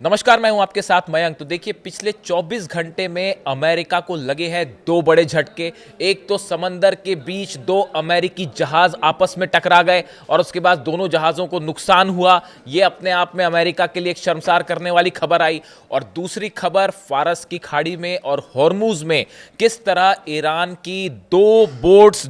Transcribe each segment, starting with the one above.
नमस्कार, मैं हूं आपके साथ मयंक। तो देखिए, पिछले 24 घंटे में अमेरिका को लगे हैं दो बड़े झटके। एक तो समंदर के बीच दो अमेरिकी जहाज आपस में टकरा गए और उसके बाद दोनों जहाज़ों को नुकसान हुआ। ये अपने आप में अमेरिका के लिए एक शर्मसार करने वाली खबर आई। और दूसरी खबर, फारस की खाड़ी में और हॉर्मूज में किस तरह ईरान की दो बोट्स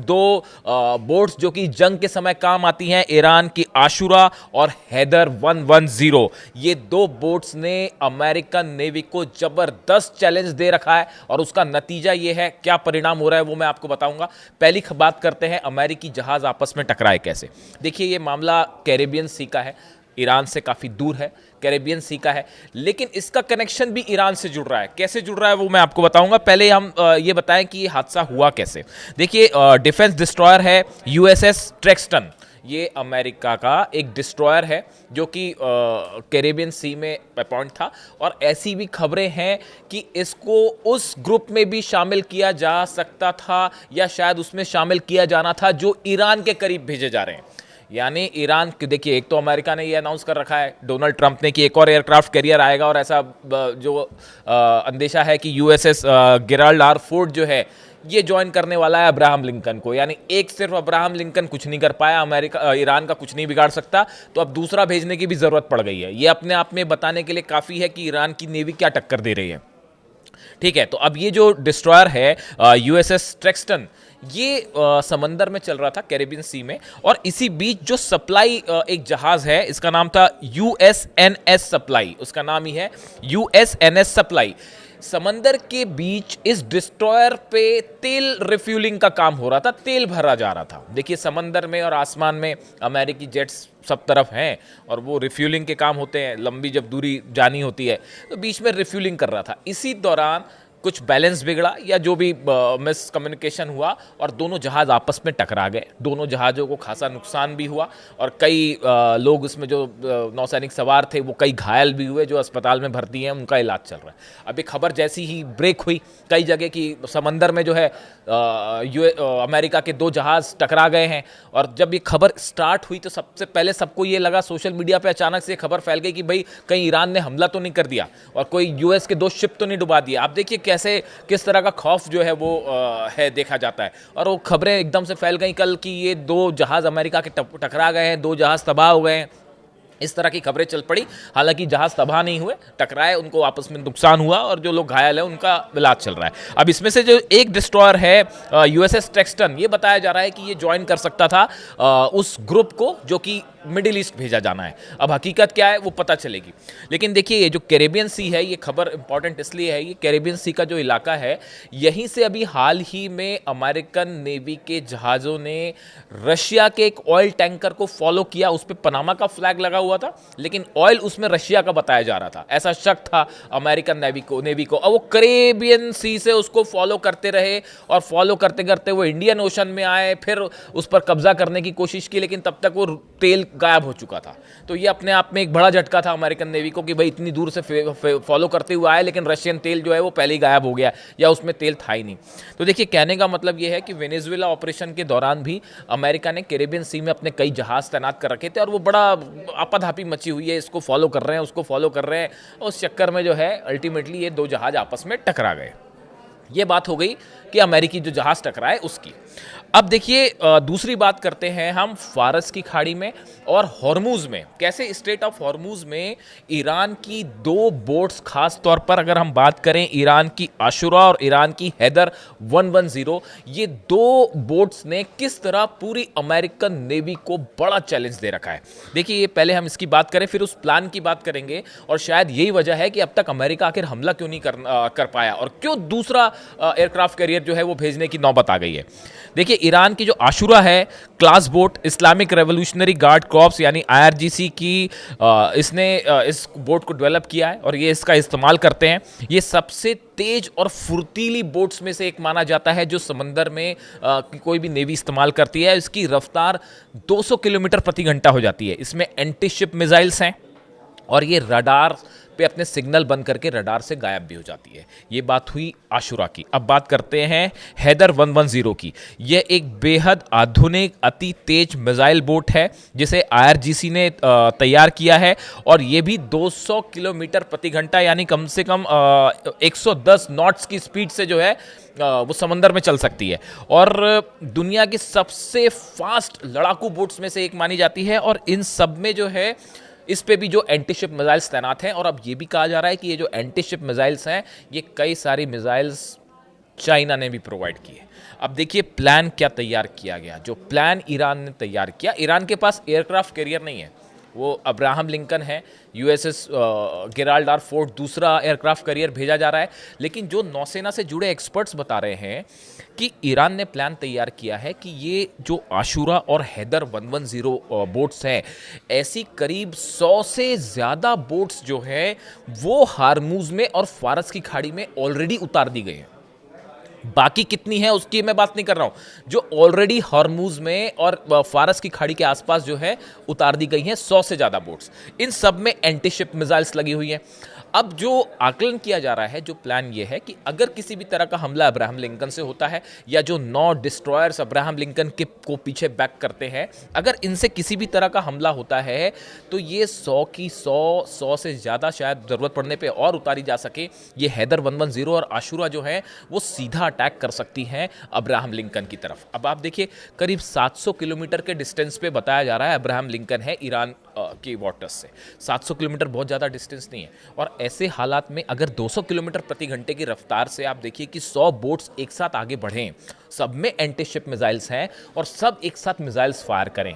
जो कि जंग के समय काम आती हैं, ईरान की आशुरा और हैदर 110, ये दो बोट्स ने अमेरिकन नेवी को जबरदस्त चैलेंज दे रखा है। और उसका नतीजा यह है, क्या परिणाम हो रहा है वो मैं आपको बताऊंगा। पहली बात करते हैं अमेरिकी जहाज आपस में टकराए कैसे। देखिए, ये मामला कैरेबियन सी का है, ईरान से काफी दूर है, कैरेबियन सी का है, लेकिन इसका कनेक्शन भी ईरान से जुड़ रहा है। कैसे जुड़ रहा है वो मैं आपको बताऊंगा। पहले हम ये बताएं कि ये हादसा हुआ कैसे। देखिए, डिफेंस डिस्ट्रॉयर है यूएसएस ट्रेक्सटन। ये अमेरिका का एक डिस्ट्रॉयर है जो कि कैरेबियन सी में अपॉइंट था। और ऐसी भी खबरें हैं कि इसको उस ग्रुप में भी शामिल किया जा सकता था या शायद उसमें शामिल किया जाना था जो ईरान के करीब भेजे जा रहे हैं। यानी ईरान, देखिए, एक तो अमेरिका ने ये अनाउंस कर रखा है, डोनाल्ड ट्रंप ने, कि एक और एयरक्राफ्ट कैरियर आएगा। और ऐसा जो अंदेशा है कि यूएसएस गेराल्ड आर फोर्ड जो है ये ज्वाइन करने वाला है अब्राहम लिंकन को। यानी एक सिर्फ अब्राहम लिंकन कुछ नहीं कर पाया, ईरान का कुछ नहीं बिगाड़ सकता, तो अब दूसरा भेजने की भी जरूरत पड़ गई है। ये अपने आप में बताने के लिए काफी है कि ईरान की नेवी क्या टक्कर दे रही है। ठीक है, तो अब ये जो डिस्ट्रॉयर है यूएसएस ट्रेक्सटन, ये समंदर में चल रहा था कैरेबियन सी में। और इसी बीच जो सप्लाई एक जहाज है, इसका नाम था यूएसएनएस सप्लाई, उसका नाम ही है यूएसएनएस सप्लाई। समंदर के बीच इस डिस्ट्रॉयर पे तेल रिफ्यूलिंग का काम हो रहा था, तेल भरा जा रहा था। देखिए, समंदर में और आसमान में अमेरिकी जेट्स सब तरफ हैं और वो रिफ्यूलिंग के काम होते हैं। लंबी जब दूरी जानी होती है तो बीच में रिफ्यूलिंग कर रहा था। इसी दौरान कुछ बैलेंस बिगड़ा या जो भी मिसकम्युनिकेशन हुआ और दोनों जहाज आपस में टकरा गए। दोनों जहाज़ों को खासा नुकसान भी हुआ और कई लोग उसमें जो नौसैनिक सवार थे वो कई घायल भी हुए, जो अस्पताल में भर्ती हैं, उनका इलाज चल रहा है। अभी खबर जैसी ही ब्रेक हुई कई जगह की समंदर में जो है अमेरिका के दो जहाज टकरा गए हैं। और जब ये खबर स्टार्ट हुई तो सबसे पहले सबको ये लगा, सोशल मीडिया पे अचानक से खबर फैल गई कि भाई कहीं ईरान ने हमला तो नहीं कर दिया और कोई यूएस के दो शिप तो नहीं डुबा दिया। आप देखिए कैसे किस तरह का खौफ जो है वो है देखा जाता है। और वो खबरें एकदम से फैल गई कल कि ये दो जहाज अमेरिका के टकरा गए हैं, दो जहाज तबाह हो गए हैं, इस तरह की खबरें चल पड़ी। हालांकि जहाज तबाह नहीं हुए, टकराए, उनको आपस में नुकसान हुआ और जो लोग घायल हैं उनका इलाज चल रहा है। अब इसमें से जो एक डिस्ट्रॉयर है यूएसएस ट्रेक्सटन, ये बताया जा रहा है कि ये ज्वाइन कर सकता था उस ग्रुप को जो कि मिडिल ईस्ट भेजा जाना है। अब हकीकत क्या है वो पता चलेगी। लेकिन देखिए, ये जो कैरेबियन सी है, ये खबर इंपॉर्टेंट इसलिए है, ये कैरेबियन सी का जो इलाका है, यहीं से अभी हाल ही में अमेरिकन नेवी के जहाज़ों ने रशिया के एक ऑयल टैंकर को फॉलो किया। उस पर पनामा का फ्लैग लगा हुआ था, लेकिन ऑयल उसमें रशिया का बताया जा रहा था, ऐसा शक था अमेरिकन नेवी को। और वो कैरेबियन सी से उसको फॉलो करते रहे और फॉलो करते करते वो इंडियन ओशन में आए, फिर उस पर कब्जा करने की कोशिश की, लेकिन तब तक वो तेल गायब हो चुका था। तो ये अपने आप में एक बड़ा झटका था अमेरिकन नेवी को कि भाई इतनी दूर से फॉलो करते हुए आए, लेकिन रशियन तेल जो है वो पहले ही गायब हो गया या उसमें तेल था ही नहीं। तो देखिए, कहने का मतलब ये है कि वेनेजुएला ऑपरेशन के दौरान भी अमेरिका ने कैरेबियन सी में अपने कई जहाज तैनात कर रखे थे और वो बड़ा आपाधापी मची हुई है, इसको फॉलो कर रहे हैं, उसको फॉलो कर रहे हैं। उस चक्कर में जो है अल्टीमेटली ये दो जहाज आपस में टकरा गए। ये बात हो गई कि अमेरिकी जो जहाज टकराए उसकी। अब देखिए, दूसरी बात करते हैं हम फारस की खाड़ी में और हॉर्मूज में। कैसे स्ट्रेट ऑफ हॉर्मूज में ईरान की दो बोट्स, खास तौर पर अगर हम बात करें ईरान की आशुरा और ईरान की हैदर 110, ये दो बोट्स ने किस तरह पूरी अमेरिकन नेवी को बड़ा चैलेंज दे रखा है। देखिए, ये पहले हम इसकी बात करें, फिर उस प्लान की बात करेंगे और शायद यही वजह है कि अब तक अमेरिका आखिर हमला क्यों नहीं कर पाया और क्यों दूसरा एयरक्राफ्ट कैरियर जो है वो भेजने की नौबत आ गई है। देखिए, ईरान की जो आशुरा है class boat, Islamic revolutionary guard corps यानी आईआरजीसी की, इसने इस बोट को डेवलप किया है और ये इसका इस्तेमाल करते हैं। ये सबसे तेज और फुर्तीली बोट्स में से एक माना जाता है जो समंदर में कोई भी नेवी इस्तेमाल करती है। इसकी रफ्तार 200 किलोमीटर प्रति घंटा हो जाती है। इसमें एंटी शिप मिसाइल्स हैं और ये रडार पे अपने सिग्नल बंद करके रडार से गायब भी हो जाती है। ये बात हुई आशुरा की। अब बात करते हैं हैदर 110 की। यह एक बेहद आधुनिक अति तेज मिसाइल बोट है जिसे आईआरजीसी ने तैयार किया है, और ये भी 200 किलोमीटर प्रति घंटा यानी कम से कम 110 नॉट्स की स्पीड से जो है वो समंदर में चल सकती है, और दुनिया की सबसे फास्ट लड़ाकू बोट्स में से एक मानी जाती है। और इन सब में जो है इस पे भी जो एंटी शिप मिसाइल्स तैनात हैं, और अब ये भी कहा जा रहा है कि ये जो एंटी शिप मिसाइल्स हैं ये कई सारी मिसाइल्स चाइना ने भी प्रोवाइड की है। अब देखिए प्लान क्या तैयार किया गया। जो प्लान ईरान ने तैयार किया, ईरान के पास एयरक्राफ्ट कैरियर नहीं है, वो अब्राहम लिंकन है, यूएसएस गेराल्ड आर फोर्ड दूसरा एयरक्राफ्ट कैरियर भेजा जा रहा है। लेकिन जो नौसेना से जुड़े एक्सपर्ट्स बता रहे हैं कि ईरान ने प्लान तैयार किया है कि ये जो आशुरा और हैदर 110 बोट्स हैं, ऐसी करीब 100 से ज़्यादा बोट्स जो है वो हार्मूज में और फारस की खाड़ी में ऑलरेडी उतार दी गई हैं। बाकी कितनी है उसकी मैं बात नहीं कर रहा हूं, जो ऑलरेडी हॉर्मूज में और फारस की खाड़ी के आसपास जो है उतार दी गई हैं 100 से ज्यादा बोट्स। इन सब में एंटी शिप मिसाइल्स लगी हुई हैं। अब जो आकलन किया जा रहा है, जो प्लान ये है कि अगर किसी भी तरह का हमला अब्राहम लिंकन से होता है, या जो 9 डिस्ट्रॉयर्स अब्राहम लिंकन के को पीछे बैक करते हैं, अगर इनसे किसी भी तरह का हमला होता है तो ये 100 की 100 से ज़्यादा शायद ज़रूरत पड़ने पे और उतारी जा सके, ये हैदर 110 और आशुरा जो है वो सीधा अटैक कर सकती हैं अब्राहम लिंकन की तरफ। अब आप देखिए करीब 700 किलोमीटर के डिस्टेंस पे बताया जा रहा है अब्राहम लिंकन है ईरान के वाटर्स से। 700 किलोमीटर बहुत ज़्यादा डिस्टेंस नहीं है, और ऐसे हालात में अगर 200 किलोमीटर प्रति घंटे की रफ्तार से आप देखिए कि 100 बोट्स एक साथ आगे बढ़ें, सब में एंटी शिप मिसाइल्स हैं और सब एक साथ मिसाइल्स फायर करें,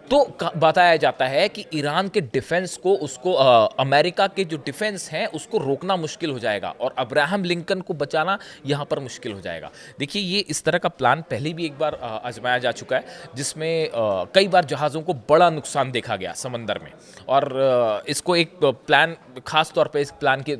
तो बताया जाता है कि ईरान के डिफेंस को उसको अमेरिका के जो डिफेंस हैं उसको रोकना मुश्किल हो जाएगा, और अब्राहम लिंकन को बचाना यहाँ पर मुश्किल हो जाएगा। देखिए ये इस तरह का प्लान पहले भी एक बार आजमाया जा चुका है, जिसमें कई बार जहाज़ों को बड़ा नुकसान देखा गया समंदर में, और इसको एक प्लान खास तौर पे इस प्लान के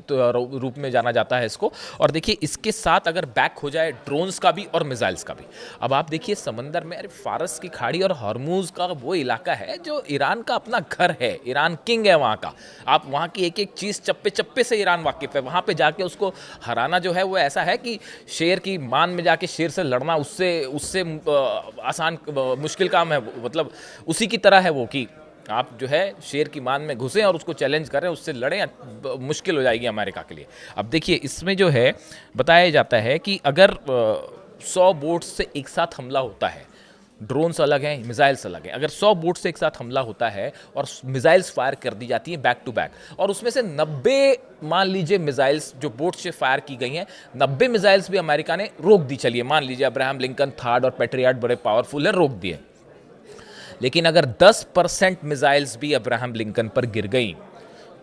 रूप में जाना जाता है इसको। और देखिए इसके साथ अगर बैक हो जाए ड्रोन्स का भी और मिसाइल्स का भी। अब आप देखिए समंदर में, अरे फारस की खाड़ी और हॉर्मूज का वो इलाका है जो ईरान का अपना घर है, ईरान किंग है वहाँ का। आप वहाँ की एक एक चीज़ चप्पे चप्पे से ईरान वाकिफ है। वहाँ पे जाके उसको हराना जो है वो ऐसा है कि शेर की मान में जाके शेर से लड़ना उससे आसान मुश्किल काम है, मतलब उसी की तरह है वो, कि आप जो है शेर की मान में घुसें और उसको चैलेंज करें, उससे लड़ें, मुश्किल हो जाएगी अमेरिका के लिए। अब देखिए इसमें जो है बताया जाता है कि अगर 100 बोट्स से एक साथ हमला होता है, ड्रोन्स अलग हैं, मिसाइल्स अलग हैं, अगर 100 बोट से एक साथ हमला होता है और मिसाइल्स फायर कर दी जाती हैं बैक टू बैक, और उसमें से 90 मान लीजिए मिसाइल्स जो बोट से फायर की गई हैं, 90 मिसाइल्स भी अमेरिका ने रोक दी। चलिए मान लीजिए अब्राहम लिंकन थर्ड और पैट्रियट बड़े पावरफुल है, रोक दिए, लेकिन अगर 10% मिसाइल्स भी अब्राहम लिंकन पर गिर गई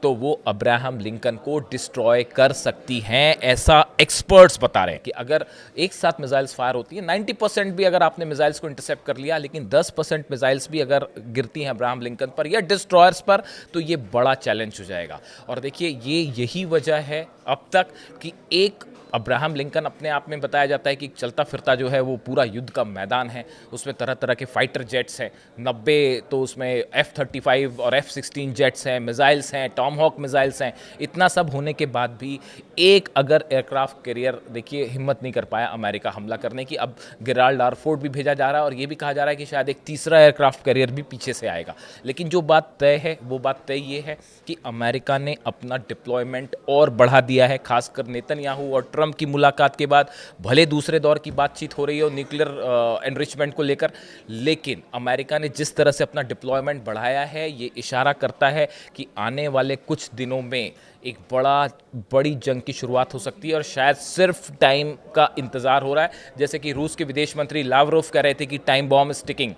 तो वो अब्राहम लिंकन को डिस्ट्रॉय कर सकती हैं, ऐसा एक्सपर्ट्स बता रहे हैं। कि अगर एक साथ मिसाइल्स फायर होती हैं, 90% भी अगर आपने मिसाइल्स को इंटरसेप्ट कर लिया, लेकिन 10% मिसाइल्स भी अगर गिरती हैं अब्राहम लिंकन पर या डिस्ट्रॉयर्स पर, तो ये बड़ा चैलेंज हो जाएगा। और देखिए यही वजह है अब तक कि एक अब्राहम लिंकन अपने आप में बताया जाता है कि चलता फिरता जो है वो पूरा युद्ध का मैदान है। उसमें तरह तरह के फाइटर जेट्स हैं, 90 तो उसमें F-35 और F-16 जेट्स हैं, मिसाइल्स हैं, टॉमहॉक मिसाइल्स हैं। इतना सब होने के बाद भी एक अगर एयरक्राफ्ट कैरियर देखिए हिम्मत नहीं कर पाया अमेरिका हमला करने की। अब गेराल्ड आर फोर्ड भी भेजा जा रहा है, और ये भी कहा जा रहा है कि शायद एक तीसरा एयरक्राफ्ट कैरियर भी पीछे से आएगा। लेकिन जो बात तय है वो बात तय ये है कि अमेरिका ने अपना डिप्लॉयमेंट और बढ़ा दिया है, खासकर नेतन्याहू और ट्रंप की मुलाकात के बाद। भले दूसरे दौर की बातचीत हो रही हो न्यूक्लियर एनरिचमेंट को लेकर, लेकिन अमेरिका ने जिस तरह से अपना डिप्लॉयमेंट बढ़ाया है, ये इशारा करता है कि आने वाले कुछ दिनों में एक बड़ी जंग की शुरुआत हो सकती है, और शायद सिर्फ टाइम का इंतज़ार हो रहा है। जैसे कि रूस के विदेश मंत्री लावरोव कह रहे थे कि टाइम बॉम्ब इज टिकिंग,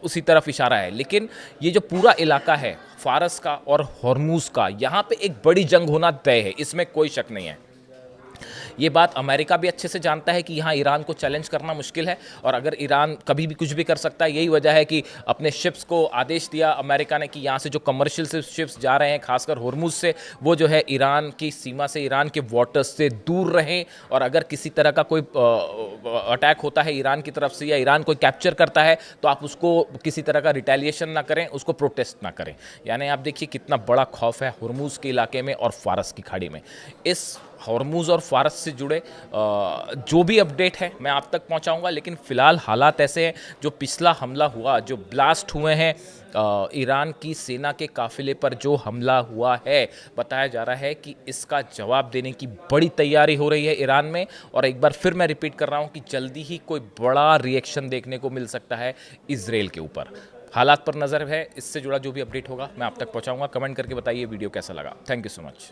उसी तरफ इशारा है। लेकिन ये जो पूरा इलाका है फारस का और हॉर्मूज का, यहाँ पे एक बड़ी जंग होना तय है, इसमें कोई शक नहीं है। ये बात अमेरिका भी अच्छे से जानता है कि यहाँ ईरान को चैलेंज करना मुश्किल है, और अगर ईरान कभी भी कुछ भी कर सकता है। यही वजह है कि अपने शिप्स को आदेश दिया अमेरिका ने कि यहाँ से जो कमर्शियल शिप्स जा रहे हैं खासकर होर्मुज से, वो जो है ईरान की सीमा से, ईरान के वाटर्स से दूर रहें। और अगर किसी तरह का कोई अटैक होता है ईरान की तरफ से या ईरान कोई कैप्चर करता है तो आप उसको किसी तरह का रिटेलिएशन ना करें, उसको प्रोटेस्ट ना करें। यानी आप देखिए कितना बड़ा खौफ है हुर्मुज के इलाके में और फारस की खाड़ी में। इस हॉर्मुज और फारस से जुड़े जो भी अपडेट है मैं आप तक पहुंचाऊंगा, लेकिन फ़िलहाल हालात ऐसे हैं। जो पिछला हमला हुआ, जो ब्लास्ट हुए हैं ईरान की सेना के काफिले पर जो हमला हुआ है, बताया जा रहा है कि इसका जवाब देने की बड़ी तैयारी हो रही है ईरान में। और एक बार फिर मैं रिपीट कर रहा हूं कि जल्दी ही कोई बड़ा रिएक्शन देखने को मिल सकता है इजराइल के ऊपर। हालात पर नज़र है, इससे जुड़ा जो भी अपडेट होगा मैं आप तक पहुंचाऊंगा। कमेंट करके बताइए वीडियो कैसा लगा। Thank you so much.